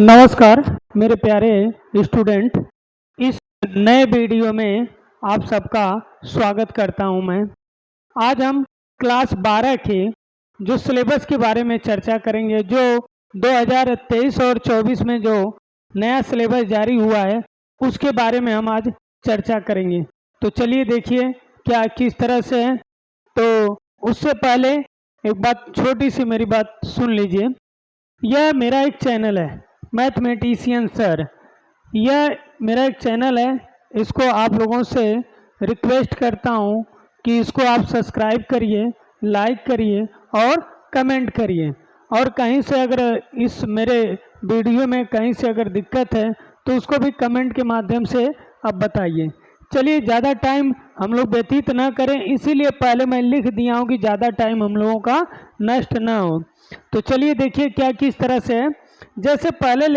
नमस्कार मेरे प्यारे स्टूडेंट। इस नए वीडियो में आप सबका स्वागत करता हूं मैं। आज हम क्लास 12 के जो सिलेबस के बारे में चर्चा करेंगे, जो 2023 और 24 में जो नया सिलेबस जारी हुआ है उसके बारे में हम आज चर्चा करेंगे। तो चलिए देखिए क्या किस तरह से है। तो उससे पहले एक बात, छोटी सी मेरी बात सुन लीजिए। यह मेरा एक चैनल है मैथमेटिशियन सर, यह मेरा एक चैनल है। इसको आप लोगों से रिक्वेस्ट करता हूँ कि इसको आप सब्सक्राइब करिए, लाइक करिए और कमेंट करिए। और कहीं से अगर इस मेरे वीडियो में कहीं से अगर दिक्कत है तो उसको भी कमेंट के माध्यम से आप बताइए। चलिए ज़्यादा टाइम हम लोग व्यतीत ना करें, इसीलिए पहले मैं लिख दिया हूँ कि ज़्यादा टाइम हम लोगों का नष्ट ना हो। तो चलिए देखिए क्या किस तरह से है। जैसे पहले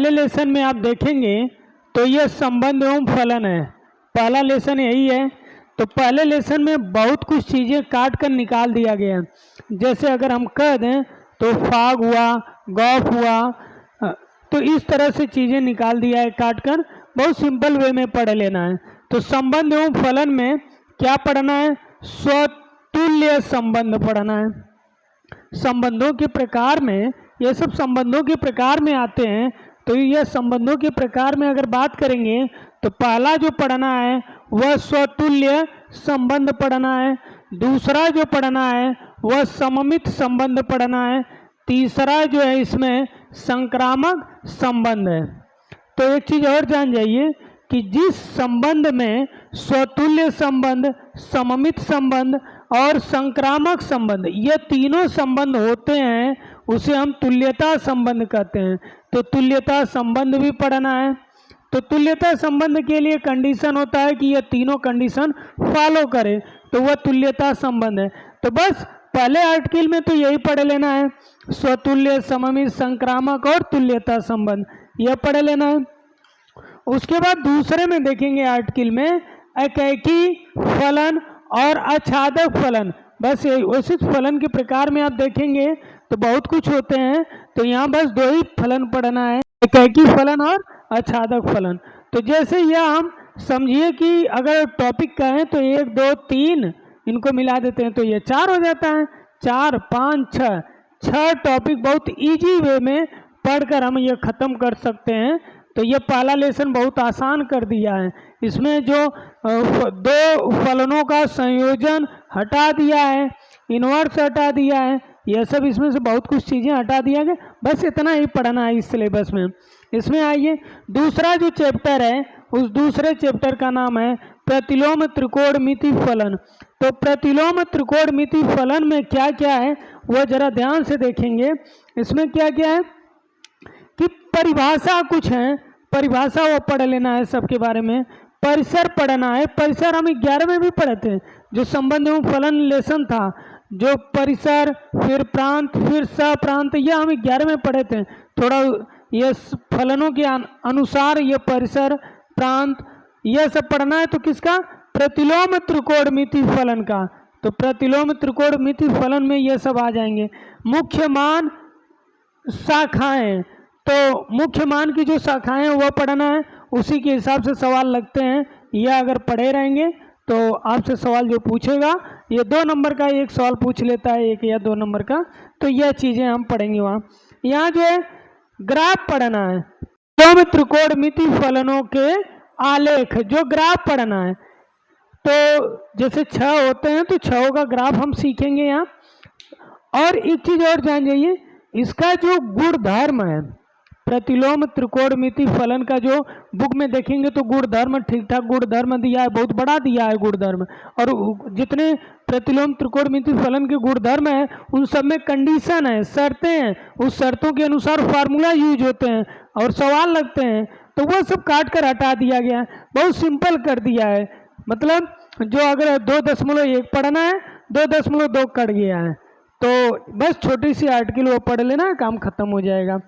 लेसन में आप देखेंगे तो यह संबंध एवं फलन है। पहला लेसन यही है। तो पहले लेसन में बहुत कुछ चीज़ें काट कर निकाल दिया गया है। जैसे अगर हम कह दें तो फाग हुआ, गौफ हुआ, तो इस तरह से चीज़ें निकाल दिया है काट कर। बहुत सिंपल वे में पढ़ लेना है। तो संबंध एवं फलन में क्या पढ़ना है? स्वतुल्य संबंध पढ़ना है। संबंधों के प्रकार में, ये सब संबंधों के प्रकार में आते हैं। तो यह संबंधों के प्रकार में अगर बात करेंगे तो पहला जो पढ़ना है वह स्वतुल्य संबंध पढ़ना है। दूसरा जो पढ़ना है वह सममित संबंध पढ़ना है। तीसरा जो है इसमें संक्रामक संबंध है। तो एक चीज़ और जान जाइए कि जिस संबंध में स्वतुल्य संबंध, सममित संबंध और संक्रामक संबंध, ये तीनों संबंध होते हैं उसे हम तुल्यता संबंध कहते हैं। तो तुल्यता संबंध भी पढ़ना है। तो तुल्यता संबंध के लिए कंडीशन होता है कि ये तीनों कंडीशन फॉलो करे, तो वह तुल्यता संबंध है। तो बस पहले आर्टिकल में तो यही पढ़ लेना है, स्वतुल्य, सममित, संक्रामक और तुल्यता संबंध, यह पढ़ लेना है। उसके बाद दूसरे में देखेंगे आर्टिकल में एकैकी फलन और आच्छादक फलन। बस उसी फलन के प्रकार में आप देखेंगे तो बहुत कुछ होते हैं। तो यहाँ बस दो ही फलन पढ़ना है, एकैकी फलन और आच्छादक फलन। तो जैसे यह हम समझिए कि अगर टॉपिक कहें तो 1 2 3 इनको मिला देते हैं तो ये 4 हो जाता है। 4 5 6 6 टॉपिक बहुत इजी वे में पढ़कर हम ये ख़त्म कर सकते हैं। तो ये पहला लेसन बहुत आसान कर दिया है। इसमें जो दो फलनों का संयोजन हटा दिया है, इन्वर्स हटा दिया है, यह सब इसमें से बहुत कुछ चीज़ें हटा दिया गया। बस इतना ही पढ़ना है इस सिलेबस में। इसमें आइए दूसरा जो चैप्टर है, उस दूसरे चैप्टर का नाम है प्रतिलोम त्रिकोणमिति फलन। तो प्रतिलोम त्रिकोणमिति फलन में क्या क्या है वह जरा ध्यान से देखेंगे। इसमें क्या क्या है कि परिभाषा कुछ है, परिभाषा वो पढ़ लेना है सबके बारे में। परिसर पढ़ना है। परिसर हम 11 में भी पढ़े थे, जो संबंध एवं फलन लेसन था। जो परिसर, फिर प्रांत, फिर सप्रांत, यह हम 11 में पढ़े थे। थोड़ा ये फलनों के अनुसार ये परिसर, प्रांत, यह सब पढ़ना है। तो किसका? प्रतिलोम त्रिकोणमिति फलन का। तो प्रतिलोम त्रिकोणमिति फलन में ये सब आ जाएंगे। मुख्य मान, शाखाएं, तो मुख्य मान की जो शाखाएं हैं वह पढ़ना है। उसी के हिसाब से सवाल लगते हैं। यह अगर पढ़े रहेंगे तो आपसे सवाल जो पूछेगा ये 2 नंबर का एक सवाल पूछ लेता है, 1 या 2 नंबर का। तो यह चीज़ें हम पढ़ेंगे वहाँ। यहाँ जो है ग्राफ पढ़ना है। दोनों त्रिकोणमिति फलनों के आलेख, जो ग्राफ पढ़ना है। तो जैसे 6 होते हैं तो 6 का ग्राफ हम सीखेंगे यहाँ। और एक चीज़ और जान जाइए, इसका जो गुणधर्म है, प्रतिलोम त्रिकोणमिति फलन का जो बुक में देखेंगे तो गुणधर्म ठीक ठाक गुणधर्म दिया है, बहुत बड़ा दिया है गुणधर्म। और जितने प्रतिलोम त्रिकोणमिति फलन के गुणधर्म है उन सब में कंडीशन है, शर्तें हैं। उस शर्तों के अनुसार फार्मूला यूज होते हैं और सवाल लगते हैं। तो वह सब काट कर हटा दिया गया है, बहुत सिंपल कर दिया है। मतलब जो अगर 2.1 पढ़ना है, 2.2 कट गया है। तो बस छोटी सी आर्टिकल वो पढ़ लेना, काम खत्म हो जाएगा।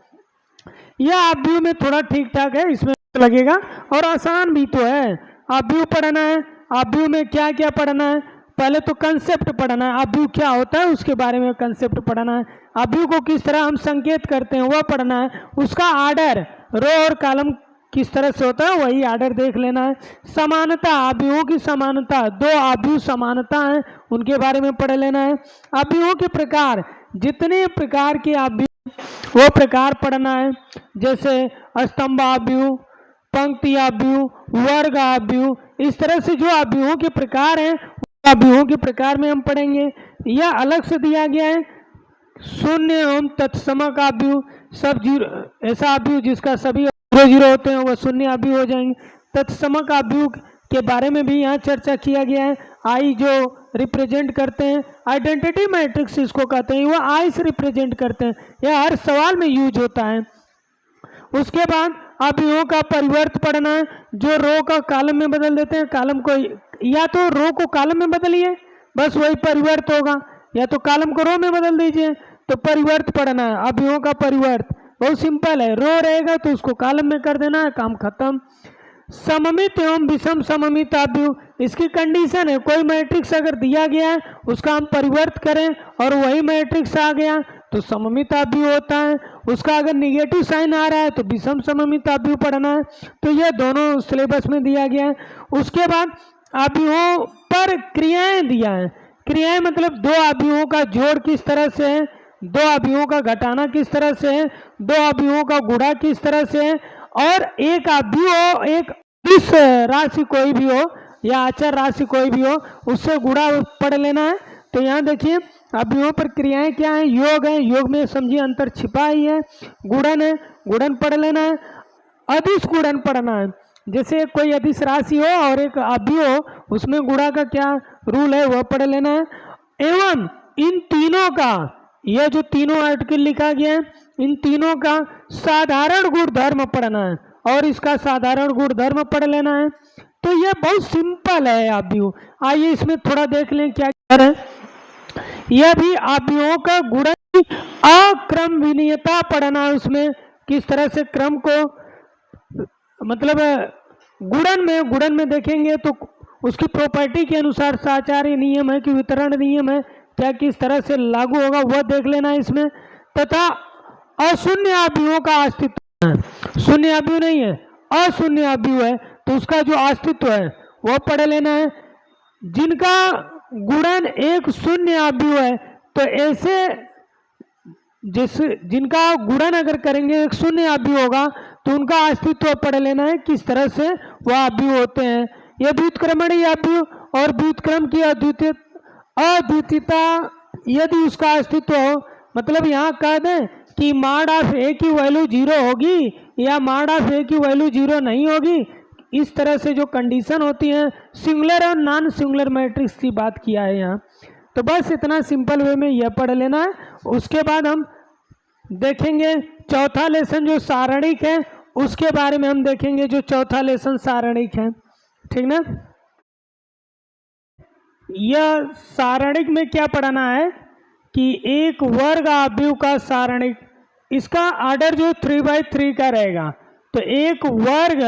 यह आप व्यू में थोड़ा ठीक ठाक है, इसमें लगेगा और आसान भी तो है। आप व्यू पढ़ना है। आप व्यू में क्या क्या पढ़ना है? पहले तो कंसेप्ट पढ़ना है, अव्यूह क्या होता है उसके बारे में कंसेप्ट पढ़ना है, अव्यूह को किस तरह हम संकेत करते हैं वह पढ़ना है, उसका आर्डर रो और कॉलम किस तरह से होता है वही आर्डर देख लेना है। समानता, अव्यूहों की समानता, दो अव्यूह समानता है उनके बारे में पढ़ लेना है। अव्यूहों के प्रकार, जितने प्रकार के अव्यूह वो प्रकार पढ़ना है, जैसे स्तंभ अव्यूह, पंक्ति अव्यूह, वर्ग अव्यूह, इस तरह से जो अव्यूहों के प्रकार हैं अव्यूहों के प्रकार में हम पढ़ेंगे। यह अलग से दिया गया है शून्य एवं तत्समक अव्यूह, सब जीरो, ऐसा अव्यूह जिसका सभी जीरो जीरो होते हैं वह शून्य अव्यूह हो जाएंगे। तत्समक अव्यूह के बारे में भी यहाँ चर्चा किया गया है। आई जो रिप्रेजेंट करते हैं, आइडेंटिटी मैट्रिक्स इसको कहते हैं, वह आई से रिप्रेजेंट करते हैं, यह हर सवाल में यूज होता है। उसके बाद अव्यूहों का परिवर्त पढ़ना है, जो रो का कॉलम में बदल देते हैं, कॉलम को या तो रो को कॉलम में बदलिए बस वही परिवर्त होगा, या तो कॉलम को रो में बदल दीजिए तो परिवर्त पढ़ना है। अव्यूहों का परिवर्त बहुत सिंपल है, रो रहेगा तो उसको कॉलम में कर देना है, काम खत्म। सममित एवं विषम सममित अव्यूह, इसकी कंडीशन है कोई मैट्रिक्स अगर दिया गया है उसका हम परिवर्त करें और वही मैट्रिक्स आ गया तो सममित अव्यूह होता है, उसका अगर निगेटिव साइन आ रहा है तो विषम सममित अव्यूह पढ़ना है। तो यह दोनों सिलेबस में दिया गया है। उसके बाद अव्यूहों पर क्रियाएं दिया है, क्रियाएं मतलब दो अव्यूहों का जोड़ किस तरह से है, दो अव्यूहों का घटाना किस तरह से है, दो अव्यूहों का गुणा किस तरह से है, और एक अव्यूह एक इस राशि कोई भी हो या अचर राशि कोई भी हो उससे गुणा पढ़ लेना है। तो यहाँ देखिए अव्यूहों पर क्रियाएं क्या है, योग है, योग में समझिए अंतर छिपा ही है, गुणन है, गुणन पढ़ लेना है, अदिश गुणन पढ़ना है, जैसे कोई अदिश राशि हो और एक अव्यूह हो उसमें गुणा का क्या रूल है वह पढ़ लेना है। एवं इन तीनों का, यह जो तीनों आर्टिकल लिखा गया है इन तीनों का साधारण गुणधर्म पढ़ना है और इसका साधारण गुणधर्म पढ़ लेना है। तो यह बहुत सिंपल है अव्यूह। आइए इसमें थोड़ा देख लें क्या है। यह भी अव्यूहों का गुणन अक्रम विनीयता पढ़ना है, उसमें किस तरह से क्रम को मतलब गुणन में देखेंगे तो उसकी प्रॉपर्टी के अनुसार साचार्य नियम है कि वितरण नियम है क्या किस तरह से लागू होगा वह देख लेना है इसमें। तथा अशून्य अव्यूहों का अस्तित्व है, शून्य अव्यूह नहीं है अशून्य अव्यूह है तो उसका जो अस्तित्व है वह पढ़ लेना है। जिनका गुणन एक शून्य अव्यूह है तो ऐसे जिनका गुणन अगर करेंगे एक शून्य अव्यूह होगा तो उनका अस्तित्व पढ़ लेना है किस तरह से वह अव्यूह होते हैं। यह व्युत्क्रमणीय अव्यूह और व्युत्क्रम की अद्वितीयता यदि उसका अस्तित्व हो, मतलब यहाँ कह दें कि मॉड ऑफ ए की वैल्यू 0 होगी या मॉड ऑफ ए की वैल्यू 0 नहीं होगी, इस तरह से जो कंडीशन होती है सिंगुलर और नॉन सिंगुलर मैट्रिक्स की बात किया है यहाँ। तो बस इतना सिंपल वे में यह पढ़ लेना है। उसके बाद हम देखेंगे चौथा लेसन जो सारणिक है उसके बारे में हम देखेंगे, जो चौथा लेसन सारणिक है, ठीक ना। यह सारणिक में क्या पढ़ना है कि एक वर्ग अव्यूह का सारणिक, इसका आर्डर जो 3/3 का रहेगा, तो एक वर्ग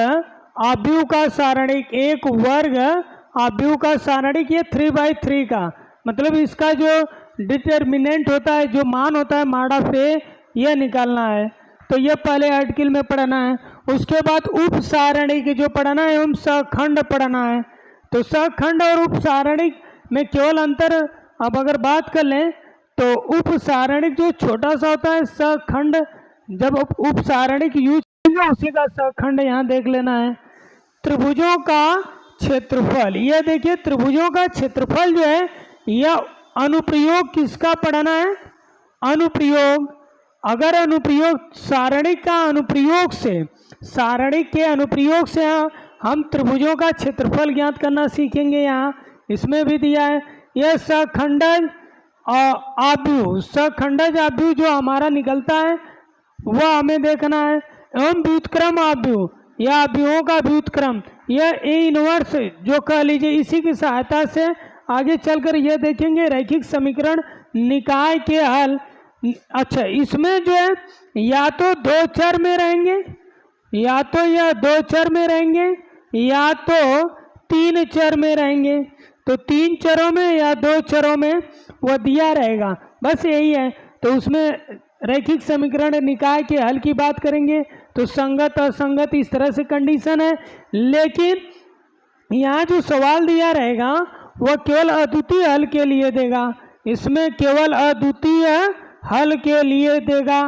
अव्यूह का सारणिक, एक वर्ग अव्यूह का सारणिक ये 3/3 का, मतलब इसका जो डिटर्मिनेंट होता है, जो मान होता है मॉड ऑफ ए, यह निकालना है। तो यह पहले आर्टिकल में पढ़ना है। उसके बाद उप सारणिक जो पढ़ना है एवं सखंड पढ़ना है। तो सखंड और उप सारणिक में केवल अंतर अब अगर बात कर लें तो उप सारणिक जो छोटा सा होता है, सखंड जब उप सारणिक यूज करेंगे उसी का सखंड यहाँ देख लेना है। त्रिभुजों का क्षेत्रफल, यह देखिए त्रिभुजों का क्षेत्रफल जो है यह अनुप्रयोग किसका पढ़ना है, अनुप्रयोग। अगर अनुप्रयोग सारणिक का अनुप्रयोग से, सारणिक के अनुप्रयोग से हम त्रिभुजों का क्षेत्रफल ज्ञात करना सीखेंगे। यहाँ इसमें भी दिया है यह सखंडज अव्यूह, सखंडज अव्यूह जो हमारा निकलता है वह हमें देखना है। एवं व्युत्क्रम अव्यूह, यह अव्यूहों का व्युत्क्रम, यह ए इनवर्स जो कह लीजिए, इसी की सहायता से आगे चलकर यह देखेंगे रैखिक समीकरण निकाय के हल। अच्छा, इसमें जो है या तो दो चर में रहेंगे, या तो यह दो चर में रहेंगे, या तो तीन चर में रहेंगे। तो 3 चरों में या 2 चरों में वह दिया रहेगा, बस यही है। तो उसमें रैखिक समीकरण निकाय के हल की बात करेंगे तो संगत असंगत इस तरह से कंडीशन है, लेकिन यहाँ जो सवाल दिया रहेगा वह केवल अद्वितीय हल के लिए देगा, इसमें केवल अद्वितीय हल के लिए देगा।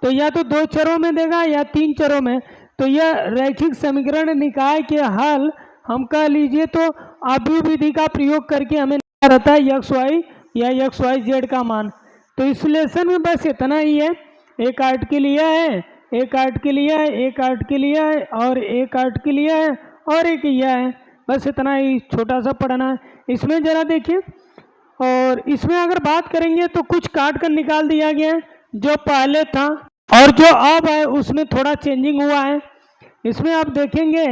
तो या तो 2 चरों में देगा या 3 चरों में। तो यह रैखिक समीकरण निकाय के हल हम कह लीजिए तो अव्यय विधि का प्रयोग करके हमें रहता है एक्स वाई या एक्स वाई जेड का मान। तो इस लेसन में बस इतना ही है, एक आर्टिकल लिया है, एक आर्टिकल लिया है, एक आर्टिकल लिया है और एक आर्टिकल लिया है और एक यह है, बस इतना ही छोटा सा पढ़ना है। इसमें ज़रा देखिए, और इसमें अगर बात करेंगे तो कुछ काट कर निकाल दिया गया है, जो पहले था और जो अब है उसमें थोड़ा चेंजिंग हुआ है। इसमें आप देखेंगे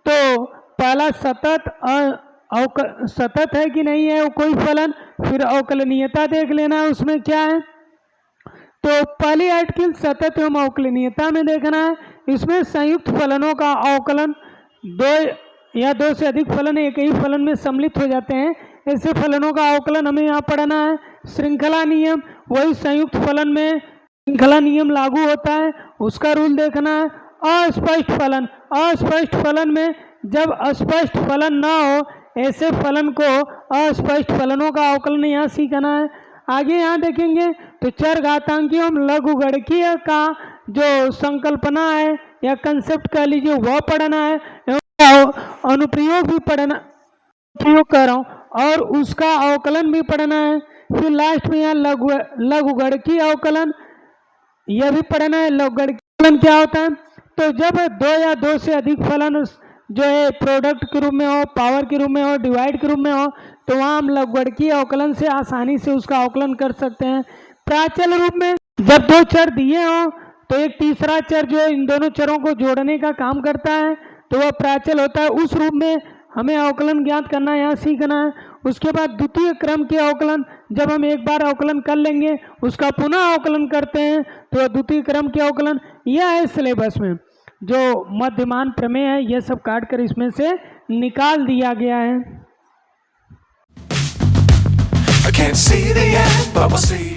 तो पहला सतत है कि नहीं है वो कोई फलन, फिर अवकलनीयता देख लेना है उसमें क्या है। तो पहली आर्टिकल सतत एवं अवकलनीयता में देखना है, इसमें संयुक्त फलनों का अवकलन, 2 या 2 से अधिक फलन एक ही फलन में सम्मिलित हो जाते हैं, ऐसे फलनों का अवकलन हमें यहाँ पढ़ना है। श्रृंखला नियम, वही संयुक्त फलन में श्रृंखला नियम लागू होता है, उसका रूल देखना है। अस्पष्ट फलन, अस्पष्ट फलन में जब अस्पष्ट फलन ना हो ऐसे फलन को अस्पष्ट फलनों का अवकलन यहाँ सीखना है। आगे यहाँ देखेंगे तो चरघातांकी एवं लघुगणकीय का जो संकल्पना है या कंसेप्ट कह लीजिए वह पढ़ना है, एवं अनुप्रयोग भी पढ़ना, प्रयोग कर रहा हूँ, और उसका अवकलन भी पढ़ना है। फिर लास्ट में यहाँ लघुगणकीय अवकलन यह भी पढ़ना है। लघुगणकीय अवकलन क्या होता है, तो जब 2 या 2 से अधिक फलन जो है प्रोडक्ट के रूप में हो, पावर के रूप में हो, डिवाइड के रूप में हो, तो वहाँ हम लघुगणकीय अवकलन से आसानी से उसका अवकलन कर सकते हैं। प्राचल रूप में जब 2 चर दिए हों तो एक तीसरा चर जो इन दोनों चरों को जोड़ने का काम करता है तो वह प्राचल होता है, उस रूप में हमें अवकलन ज्ञात करना है, यहाँ सीखना है। उसके बाद द्वितीय क्रम के अवकलन, जब हम एक बार अवकलन कर लेंगे उसका पुनः अवकलन करते हैं तो द्वितीय क्रम के अवकलन, यह है सिलेबस में जो मध्यमान प्रमेय है, यह सब काट कर इसमें से निकाल दिया गया है। I can't see the end, but we'll see.